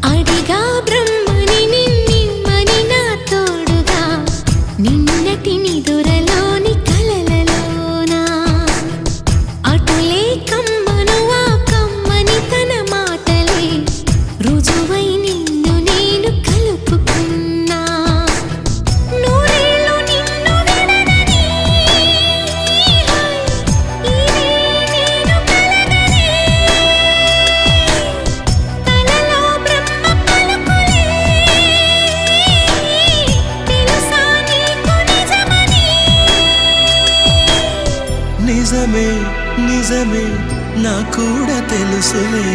అడిగా బ్రహ్మని నిన్నిమ్మని నా తోడుగా నిన్నటి నిదురలోని కలలలోనా అటులే కమ్మను ఆ కమ్మని తన మాటలే రుజువై నిన్ను నేను కలుపుకున్నా నూరేళ్ళు నిన్ను విడనని ఇదే నేను కలగనే తలలో బ్రహ్మ పలుకులే తెలుసా నీకు నిజమని నిజమే నిజమే నా కూడా తెలుసులే